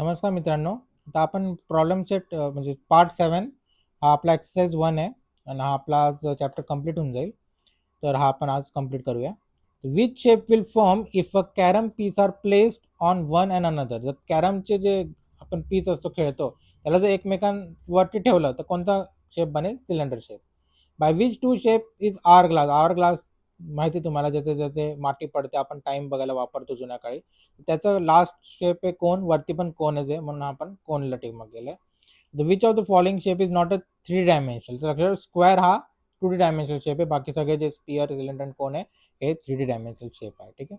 नमस्कार मित्रांनो. आता आपण प्रॉब्लेम सेट म्हणजे पार्ट 7 हा आपला एक्सरसाइज 1 आहे आणि हा आपला आज चॅप्टर कंप्लीट होऊन जाईल. तर हा आपण आज कंप्लीट करूया. Which shape will form if a carrom piece are placed on one and another. जर कॅरमचे जे आपण पीस असतो खेळतो त्याला जर एकमेकांवरती ठेवलं तर कोणता शेप बनेल? Cylinder shape. By which two shape is hourglass. Hourglass माहिती तुम्हाला, ज्याचे ज्याचे माती पडते आपण टाइम बघायला वापरतो जुन्या काळी, त्याचं लास्ट शेप आहे कोन, वरती पण कोन आहे म्हणून आपण कोनला टिक केलंय. The which of the following shape is not a 3 dimensional. Square हा 2D डायमेन्शनल शेप आहे, बाकी सगळे जे स्पियर सिलेंडर आणि कोन आहे हे 3D डायमेन्शनल शेप आहे. ठीक आहे.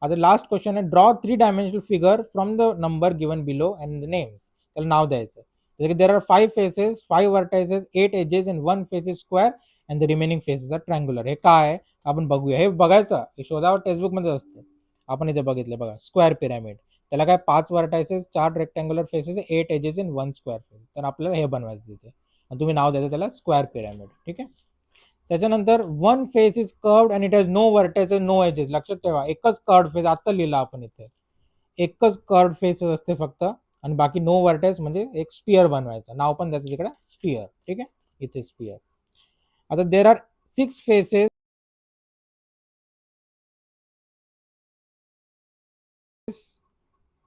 आता लास्ट क्वेश्चन आहे, draw 3 dimensional figure from the number given below and the names. त्याला नाव द्यायचं. There are 5 faces, 5 vertices, 8 edges and 1 face is square and the remaining faces are triangular. हे काय आहे आपण बघूया. हे बघायचं, हे शोधावर टेक्स्टबुक मध्ये असतं. आपण इथे बघितलं बघा, स्क्वेअर पिरामिड. त्याला काय 5 vertices, 4 rectangular faces, 8 edges in 1 square face. तर आपल्याला हे बनवायचं तिथे आणि तुम्ही नाव द्यायचं त्याला स्क्वेअर पिरामिड. ठीक आहे. त्याच्यानंतर 1 face is curved and it has no vertices, no edges. लक्षात ठेवा, एकच कर्व्ड फेस आता लिहिला आपण इथे. एकच कर्व्ड फेस असते फक्त आणि बाकी नो वर्टायस, म्हणजे एक स्पियर बनवायचं. नाव पण द्यायचं तिकडे स्पियर. ठीक आहे, इथे स्पियर. आता there are 6 faces,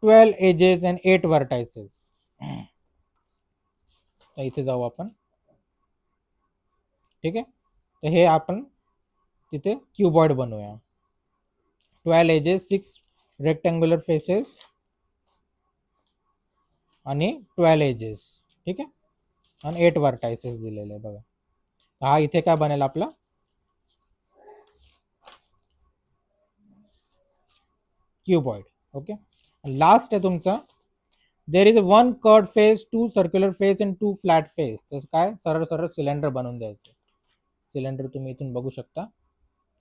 12 edges and 8 vertices. इथे जाऊ आपण. ठीक आहे. तर हे आपण तिथे क्यूबॉइड बनवूया. 12 एजेस, 6 रेक्टँग्युलर फेसेस आणि 12 एजेस. ठीक आहे. आणि 8 वर्टायसेस दिलेले बघा. हा इथे काय बनेल आपला क्यूबॉइड. ओके. लास्ट आहे तुमचा, there is 1 curved face, 2 circular face and 2 flat face. तर काय सरळ सरळ सिलेंडर बनवून द्यायचं. सिलेंडर तुम्ही इथून बघू शकता,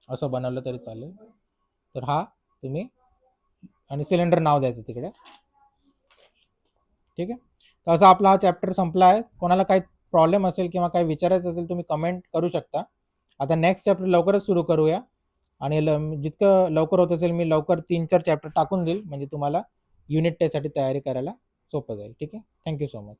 असं बनवलं तरी चालेल. तर हा तुम्ही आणि सिलेंडर नाव द्यायचं तिकडे. ठीक आहे. तर असा आपला हा चॅप्टर संपला आहे. कोणाला काही प्रॉब्लेम असेल किंवा काही विचारायचं असेल तुम्ही कमेंट करू शकता. आता नेक्स्ट चॅप्टर लवकरच सुरू करूया आणि जितकं लवकर होत असेल मी लवकर 3-4 चॅप्टर टाकून देईल, म्हणजे तुम्हाला युनिट टेस्टसाठी तयारी करायला सोपं जाईल. ठीक आहे. Thank you so much.